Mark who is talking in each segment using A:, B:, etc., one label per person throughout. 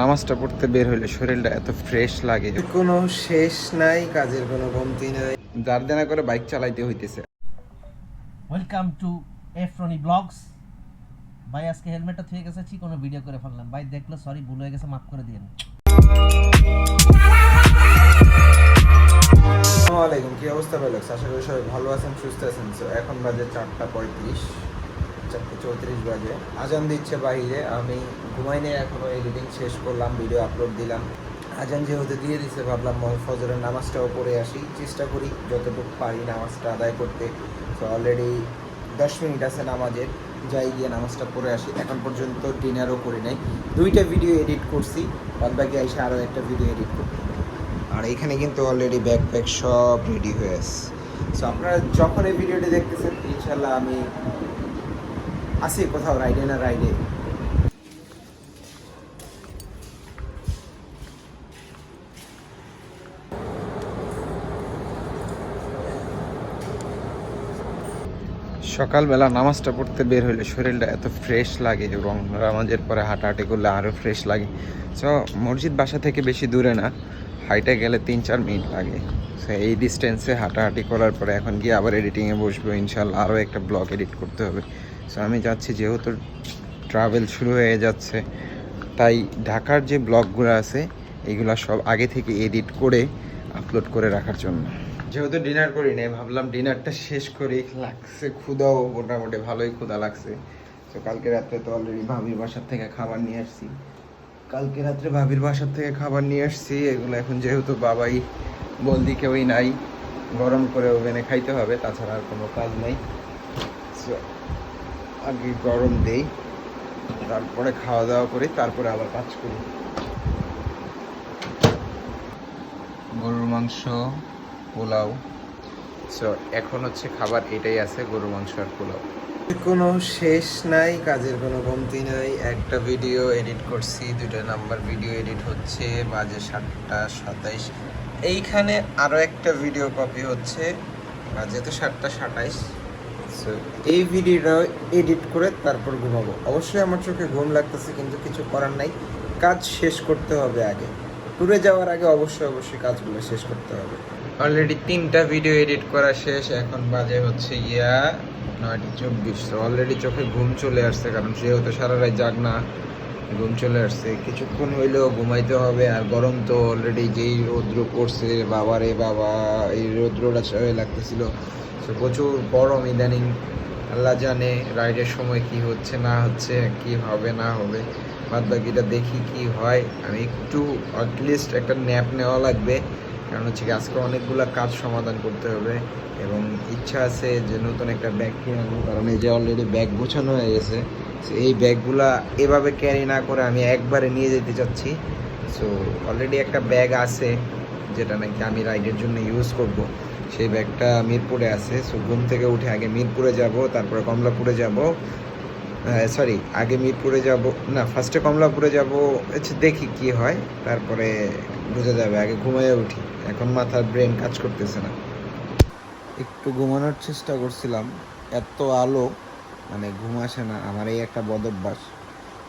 A: নামাজটা পড়তে বের হইলে শরীরটা এত ফ্রেশ লাগে, কোনো শেষ নাই, কাজের কোনো কমতি নাই, দাঁড় করে বাইক চালাইতে হইতেছে।
B: Welcome to Frony blogs. ভাই আজকে হেলমেটটা থেকে গেছে, কোনো ভিডিও করে ফেললাম। ভাই দেখলো, সরি, ভুল হয়ে গেছে, মাফ করে দিন।
A: আসসালামু আলাইকুম, কি অবস্থা ভাই লোকস? আশা করি সবাই ভালো আছেন, সুস্থ আছেন। সো এখন বাজে 4:35, 4:34 বাজে। আজান দিচ্ছে বাইরে, আমি ঘুমাই নিয়ে এখনো এডিটিং শেষ করলাম, ভিডিও আপলোড দিলাম। আজান যেহেতু দিয়ে দিচ্ছে, ভাবলাম ফজরের নামাজটাও পড়ে আসি, চেষ্টা করি যতটুকু পারি নামাজটা আদায় করতে। সো অলরেডি 10 মিনিট আছে নামাজের, যাই গিয়ে নামাজটা পড়ে আসি। এখন পর্যন্ত ডিনারও করি নাই, 2টা ভিডিও এডিট করছি, বাদ বাকি আইসা আরও একটা ভিডিও এডিট করতে। আর এখানে কিন্তু অলরেডি ব্যাকপ্যাক সব রেডি হয়ে আছে। সো আপনারা যখন এই ভিডিওটি দেখতেছেন, ইনশাল্লাহ আমি আসি কোথাও রাইডে না রাইডে। সকালবেলা নামাজটা পড়তে বের হইলে শরীরটা এত ফ্রেশ লাগে এবং নামাজের পরে হাঁটাহাঁটি করলে আরও ফ্রেশ লাগে। সো মসজিদ বাসা থেকে বেশি দূরে না, হাইটে গেলে 3-4 মিনিট লাগে। সো এই ডিস্টেন্সে হাঁটাহাঁটি করার পরে এখন গিয়ে আবার এডিটিংয়ে বসবো, ইনশাল্লাহ আরও একটা ব্লগ এডিট করতে হবে। সো আমি যাচ্ছি, যেহেতু ট্রাভেল শুরু হয়ে যাচ্ছে, তাই ঢাকার যে ব্লগগুলো আছে এগুলো সব আগে থেকে এডিট করে আপলোড করে রাখার জন্য। যেহেতু ডিনার করি নাই, ভাবলাম ডিনারটা শেষ করি, লাগছে ক্ষুধাও মোটামুটি ভালোই ক্ষুধা লাগছে। তো কালকে রাত্রে তো অলরেডি ভাবির বাসার থেকে খাবার নিয়ে আসছি, এগুলো এখন যেহেতু বাবাই বলদি কেউই নাই, গরম করে ওভেনে খাইতে হবে, তাছাড়া আর কোনো কাজ নেই। সো আগে গরম দেই, তারপরে খাওয়া দাওয়া করি, তারপরে আবার কাজ করি। গরুর মাংস, পোলাও। সো এখন হচ্ছে খাবার এটাই আছে, গরুর মাংস আর পোলাও। কোনো শেষ নাই, কাজের কোনো কমতি নাই। একটা ভিডিও এডিট করছি, 2টা নাম্বার ভিডিও এডিট হচ্ছে, বাজে 7:27। এইখানে আরও একটা ভিডিও কপি হচ্ছে, বাজে তো 7:27। সো এই ভিডিওটা এডিট করে তারপর ঘুমাবো। অবশ্যই আমার চোখে ঘুম লাগতেছে, কিন্তু কিছু করার নাই, কাজ শেষ করতে হবে আগে। ট্যুরে যাওয়ার আগে অবশ্যই কাজগুলো শেষ করতে হবে। অলরেডি 3টা ভিডিও এডিট করা শেষ, এখন বাজে হচ্ছে 9:24। অলরেডি চোখে ঘুম চলে আসছে, কারণ যেহেতু সারা রাত জাগ না, ঘুম চলে আসছে। কিছুক্ষণ হইলেও ঘুমাইতে হবে। আর গরম তো অলরেডি যেই রৌদ্র পড়ছে, বাবারে বাবা, এই রৌদ্রটা লাগতেছিল। তো প্রচুর গরম ইদানিং, আল্লাহ জানে রাইডের সময় কি হচ্ছে না হচ্ছে, কি হবে না হবে, বাদ বাকিটা দেখি কি হয়। আমি একটু অ্যাটলিস্ট একটা ন্যাপ নেওয়া লাগবে, কারণ হচ্ছে কি আজকে অনেকগুলো কাজ সমাধান করতে হবে এবং ইচ্ছা আছে যে নতুন একটা ব্যাগ কিনে আনবো, কারণ এই যে অলরেডি ব্যাগ গোছানো হয়ে গেছে। সো এই ব্যাগগুলা এভাবে ক্যারি না করে আমি একবারে নিয়ে যেতে চাচ্ছি। সো অলরেডি একটা ব্যাগ আছে যেটা নাকি আমি রাইডের জন্য ইউজ করব, সেই ব্যাগটা মিরপুরে আছে। সো ঘুম থেকে উঠে আগে মিরপুরে যাব, তারপরে কমলাপুরে যাব, আগে মিরপুরে যাব না, ফার্স্টে কমলাপুরে যাব। আচ্ছা দেখি কি হয়, তারপরে বোঝা যাবে। আগে ঘুমাইয়ে উঠি, এখন মাথার ব্রেন কাজ করতেছে না। একটু ঘুমানোর চেষ্টা করছিলাম, এত আলো, মানে ঘুম আসে না। আমার এই একটা বদ অভ্যাস,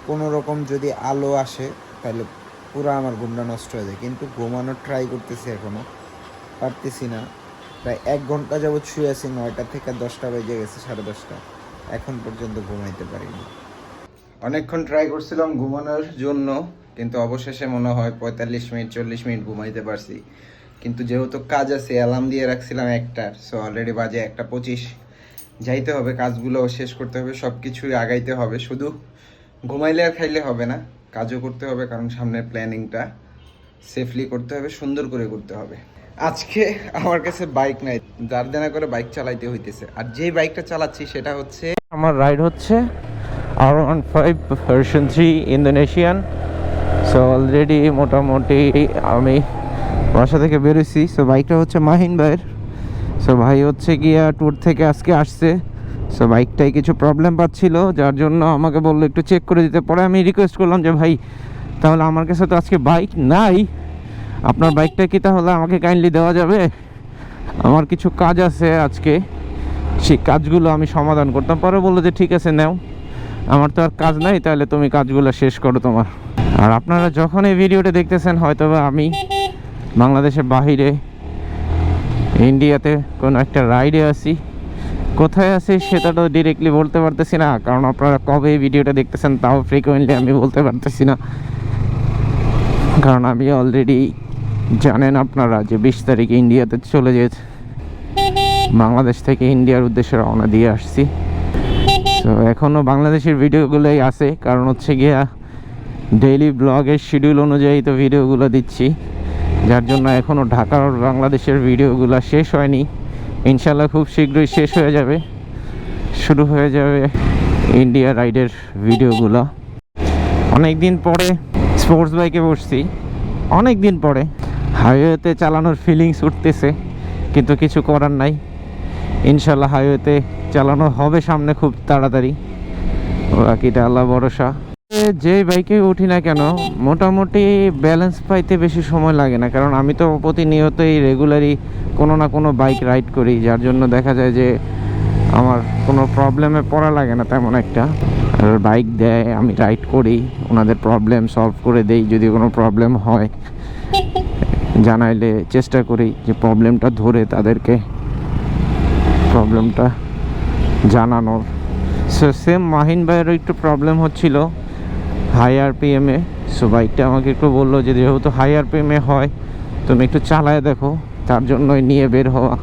A: কোনো রকম যদি আলো আসে তাহলে পুরো আমার ঘুমটা নষ্ট হয়ে যায়। কিন্তু ঘুমানোর ট্রাই করতেছি, এখনও পারতেছি না। প্রায় 1 ঘন্টা যাবৎ শুয়ে আছি, 9টা থেকে 10টা বেজে গেছে, 10:30, এখন পর্যন্ত ঘুমাইতে পারিনি। অনেকক্ষণ ট্রাই করছিলাম ঘুমানোর জন্য, কিন্তু অবশেষে মনে হয় 45 মিনিট 40 মিনিট ঘুমাইতে পারছি। কিন্তু যেহেতু কাজ আছে, অ্যালার্ম দিয়ে রাখছিলাম 1টার, সো অলরেডি বাজে 1:25। যাইতে হবে, কাজগুলো শেষ করতে হবে, সব কিছুই আগাইতে হবে। শুধু ঘুমাইলে আর খাইলে হবে না, কাজও করতে হবে, কারণ সামনের প্ল্যানিংটা সেফলি করতে হবে, সুন্দর করে করতে হবে। আজকে আমার কাছে বাইক নাই, দাঁড় করে বাইক চালাইতে হইতেছে। আর যেই বাইকটা চালাচ্ছি সেটা হচ্ছে,
B: আমার রাইড হচ্ছে R15 version 3 Indonesian. So already মোটামুটি আমি বাসা থেকে বেরোইছি। সো বাইকটা হচ্ছে মাহিন ভাইয়ের। সো ভাই হচ্ছে গিয়া ট্যুর থেকে আজকে আসছে। সো বাইকটাই কিছু প্রবলেম পাচ্ছিল, যার জন্য আমাকে বললো একটু চেক করে দিতে। পরে আমি রিকোয়েস্ট করলাম যে ভাই, তাহলে আমার কাছে তো আজকে বাইক নাই, আপনার বাইকটা কি তাহলে আমাকে কাইন্ডলি দেওয়া যাবে? আমার কিছু কাজ আছে আজকে, সেই কাজগুলো আমি সমাধান করতাম। পরে বললো যে ঠিক আছে নাও, আমার তো আর কাজ নাই, তাহলে তুমি কাজগুলো শেষ করো তোমার। আর আপনারা যখন এই ভিডিওটা দেখতেছেন হয়তোবা আমি বাংলাদেশের বাহিরে ইন্ডিয়াতে কোনো একটা রাইডে আছি। কোথায় আছি সেটা তো ডিরেক্টলি বলতে পারতেছি না, কারণ আপনারা কবে এই ভিডিওটা দেখতেছেন তাও ফ্রিকোয়েন্টলি আমি বলতে পারতেছি না, কারণ আমি অলরেডি জানেন আপনারা যে 20 তারিখে ইন্ডিয়াতে চলে যেতে বাংলাদেশ থেকে ইন্ডিয়ার উদ্দেশ্যে রওনা দিয়ে আসছি। তো এখনও বাংলাদেশের ভিডিওগুলোই আছে, কারণ হচ্ছে গিয়া ডেইলি ব্লগের শিডিউল অনুযায়ী তো ভিডিওগুলো দিচ্ছি, যার জন্য এখনও ঢাকার বাংলাদেশের ভিডিওগুলো শেষ হয়নি। ইনশাল্লাহ খুব শীঘ্রই শেষ হয়ে যাবে, শুরু হয়ে যাবে ইন্ডিয়া রাইডের ভিডিওগুলো। অনেক দিন পরে স্পোর্টস বাইকে বসছি, অনেক দিন পরে হাইওয়েতে চালানোর ফিলিংস উঠতেছে, কিন্তু কিছু করার নাই। ইনশাল্লাহ হাইওয়েতে চালানো হবে সামনে খুব তাড়াতাড়ি, বাকিটা আল্লাহ ভরসা। যে বাইকে উঠি না কেন মোটামুটি ব্যালেন্স পাইতে বেশি সময় লাগে না, কারণ আমি তো প্রতিনিয়তই রেগুলারই কোনো না কোনো বাইক রাইড করি, যার জন্য দেখা যায় যে আমার কোনো প্রবলেমে পড়া লাগে না তেমন একটা। আর বাইক দেয়, আমি রাইড করি, ওনাদের প্রবলেম সলভ করে দেই। যদি কোনো প্রবলেম হয় জানাইলে চেষ্টা করি যে প্রবলেমটা ধরে তাদেরকে প্রবলেমটা জানানোর। সো সেম মাহিন ভাইয়েরও একটু প্রবলেম হচ্ছিল হাই আরপিএমে। সো বাইকটা আমাকে একটু বললো যে যেহেতু হাই আরপিএমে হয় তুমি একটু চালায় দেখো, তার জন্যই নিয়ে বের হওয়া।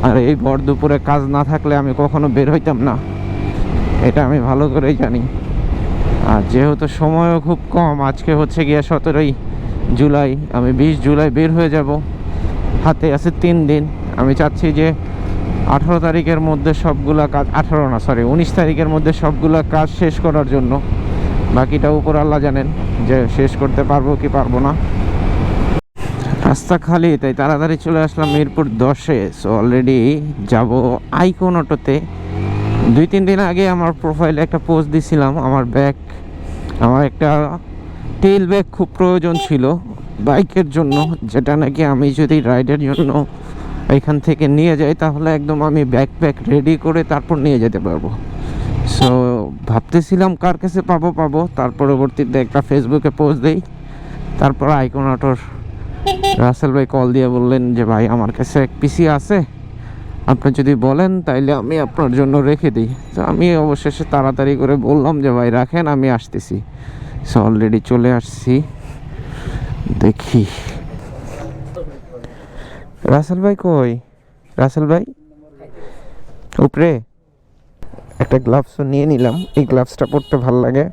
B: আর এই ভর দুপুরে কাজ না থাকলে আমি কখনো বের হইতাম না, এটা আমি ভালো করেই জানি। আর যেহেতু সময়ও খুব কম, আজকে হচ্ছে গিয়া 17ই জুলাই, আমি 20 জুলাই বের হয়ে যাব, হাতে আছে 3 দিন। আমি চাচ্ছি যে 18 তারিখের মধ্যে সবগুলা কাজ, 19 তারিখের মধ্যে সবগুলা কাজ শেষ করার জন্য। বাকিটা উপর আল্লাহ জানেন যে শেষ করতে পারবো কি পারবো না। রাস্তা খালি, তাই তাড়াতাড়ি চলে আসলাম মিরপুর 10-এ। সো অলরেডি যাব আইকন অটোতে। 2-3 দিন আগে আমার প্রোফাইলে একটা পোস্ট দিছিলাম, আমার একটা টেল ব্যাগ খুব প্রয়োজন ছিল বাইকের জন্য, যেটা নাকি আমি যদি রাইডের জন্য এখান থেকে নিয়ে যাই তাহলে একদম আমি ব্যাকপ্যাক রেডি করে তারপর নিয়ে যেতে পারবো। সো ভাবতেছিলাম কার কাছে পাবো। তার পরবর্তীতে একটা ফেসবুকে পোস্ট দিই, তারপর আইকন অটোর রাসেল ভাই কল দিয়ে বললেন যে ভাই আমার কাছে এক পিসি আছে, আপনি যদি বলেন তাইলে আমি আপনার জন্য রেখে দিই। তো আমি অবশেষে তাড়াতাড়ি করে বললাম যে ভাই রাখেন, আমি আসতেছি। সো অলরেডি চলে আসছি, দেখি রাসেল ভাই কই। রাসেল ভাই উপরে একটা গ্লাভসও নিয়ে নিলাম, এই গ্লাভসটা পরতে ভালো লাগে।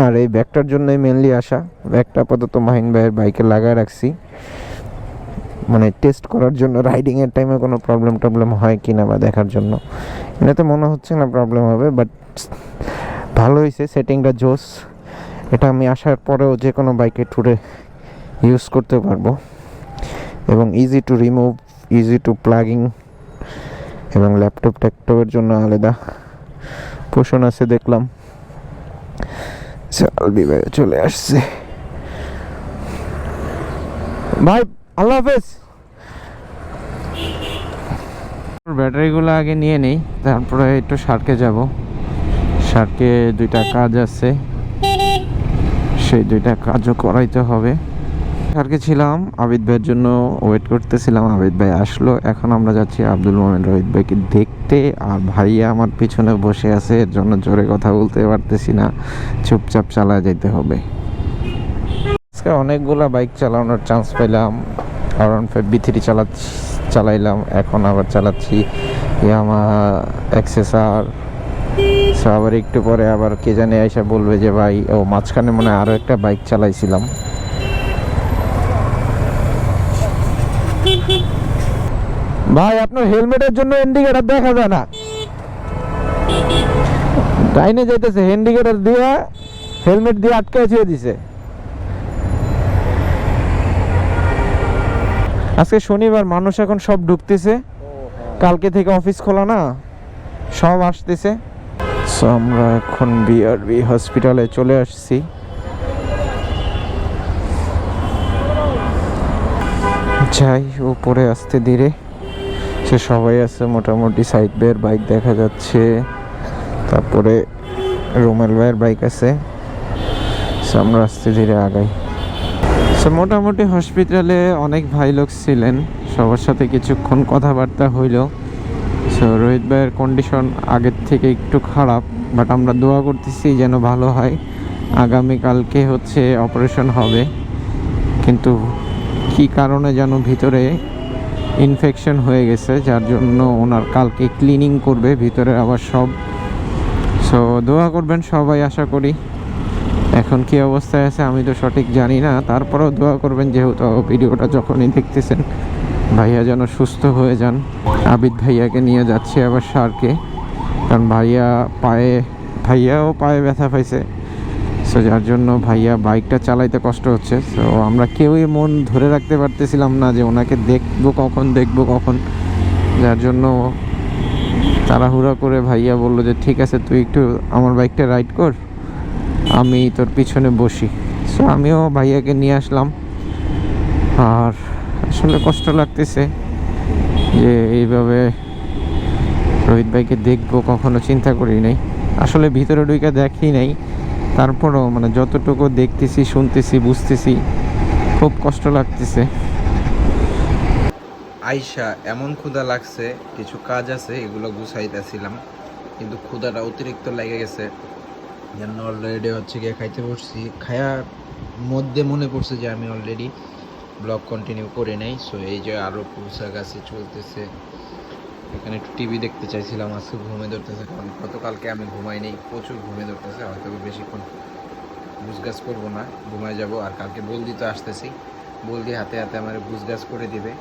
B: আর এই ব্যাগটার জন্যই মেনলি আসা। ব্যাগটা আপাতত মাহিন ভাইয়ের বাইকে লাগায় রাখছি, মানে টেস্ট করার জন্য, রাইডিংয়ের টাইমে কোনো প্রবলেম হয় কি না বা দেখার জন্য। এটাতে মনে হচ্ছে না প্রবলেম হবে, বাট ভালো হয়েছে, সেটিংটা জোস। এটা আমি আসার পরেও যে কোনো বাইকে ট্যুরে ইউজ করতে পারবো, এবং easy to remove, easy to plugging, এবং ল্যাপটপের জন্য আলাদা পোষণ আছে দেখলাম। আলবি ভাই চলে আসছে, ভাই আল্লাহ হাফেজ। ব্যাটারিগুলো আগে নিয়ে নেই, তারপরে একটু শার্কে যাব। শার্কে 2টা কাজ আছে, সেই 2টা কাজও করাইতে হবে। শার্কে ছিলাম, আবিদ ভাইয়ের জন্য ওয়েট করতেছিলাম, আবিদ ভাই আসলো। এখন আমরা যাচ্ছি আব্দুল মোমেন রোহিত ভাইকে দেখতে। আর ভাইয়া আমার পিছনে বসে আছে, এর জন্য জোরে কথা বলতে পারতেছি না, চুপচাপ চালা যেতে হবে। আজকে অনেকগুলা বাইক চালানোর চান্স পেলাম। R15 B3 চালাইলাম, এখন আবার চালাচ্ছি ইয়ামাহা XSR। আবার একটু পরে আবার কে জানে এসে বলবে যে ভাই, ও মাঝখানে মনে হয় আরও একটা বাইক চালাইছিলাম। ভাই আপনার হেলমেটের জন্য ইন্ডিকেটর দেখা যায় না, ডাইনে যাইতেছে, ইন্ডিকেটর দিয়ে হেলমেট দিয়ে আটকে ছুঁয়ে দিছে। আজকে শনিবার, মানুষ এখন সব ঢুকতেছে, কালকে থেকে অফিস খোলা না, সব আসতেছে। সো আমরা এখন বিআরবি হসপিটালে চলে আসছি। যাই উপরে আসতে ধীরে, সে সবাই আছে মোটামুটি। সাইড বের বাইক দেখা যাচ্ছে, তারপরে রুমেল ভাইয়ের বাইক আছে। সো আমরা আস্তে ধীরে আগাই। সো মোটামুটি হসপিটালে অনেক ভাই লোক ছিলেন, সবার সাথে কিছুক্ষণ কথাবার্তা হইল। সো রোহিত ভাইয়ের কন্ডিশন আগের থেকে একটু খারাপ, বাট আমরা দোয়া করতেছি যেন ভালো হয়। আগামীকালকে হচ্ছে অপারেশন হবে, কিন্তু কি কারণে যেন ভিতরে ইনফেকশন হয়ে গেছে, যার জন্য ওনার কালকে ক্লিনিং করবে ভিতরে আবার সব। সো দোয়া করবেন সবাই, আশা করি। এখন কি অবস্থায় আছে আমি তো সঠিক জানি না, তারপরেও দোয়া করবেন, যেহেতু ভিডিওটা যখনই দেখতেছেন ভাইয়া যেন সুস্থ হয়ে যান। আবিদ ভাইয়াকে নিয়ে যাচ্ছি আবার সারকে, কারণ ভাইয়াও পায়ে ব্যথা পাইছে। সো যার জন্য ভাইয়া বাইকটা চালাইতে কষ্ট হচ্ছে। সো আমরা কেউই মন ধরে রাখতে পারতেছিলাম না যে ওনাকে দেখবো কখন, যার জন্য তাড়াহুড়া করে ভাইয়া বললো যে ঠিক আছে তুই একটু আমার বাইকটা রাইড কর, আমি তোর পিছনে বসি। সো আমিও ভাইয়াকে নিয়ে আসলাম। আর আসলে কষ্ট লাগতেছে যে এইভাবে রোহিত ভাইকে দেখবো, কখনো চিন্তা করি নাই। আসলে ভিতরে ঢুকে দেখি নাই, তারপরও মানে যতটুকু দেখতেছি, শুনতেছি, বুঝতেছি, খুব কষ্ট লাগতেছে।
A: আইসা এমন ক্ষুধা লাগছে, কিছু কাজ আছে এগুলো গুছাইতেছিলাম, কিন্তু ক্ষুধাটা অতিরিক্ত লেগে গেছে। যেন অলরেডি হচ্ছে গিয়ে খাইতে বসছি, খায়ার মধ্যে মনে পড়ছে যে আমি অলরেডি ব্লগ কন্টিনিউ করে নেই। সো এই যে আরও কাছে চলতেছে, এখানে একটু টিভি দেখতে চাইছিলাম। আজকে ঘুমে ধরতেছে, কারণ গতকালকে আমি ঘুমাই নেই, প্রচুর ঘুমে ধরতেছে। হয়তো বেশিক্ষণ গুছগাছ করবো না, ঘুমায় যাব। আর কালকে বলদি তো আসতেছি, বলদি হাতে হাতে আমার গুছগাছ করে দিবে,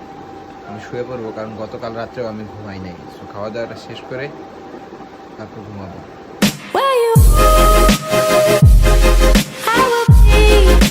A: আমি শুয়ে পড়বো, কারণ গতকাল রাত্রেও আমি ঘুমাই নাই। সো খাওয়া দাওয়াটা শেষ করে তারপর ঘুমাবো।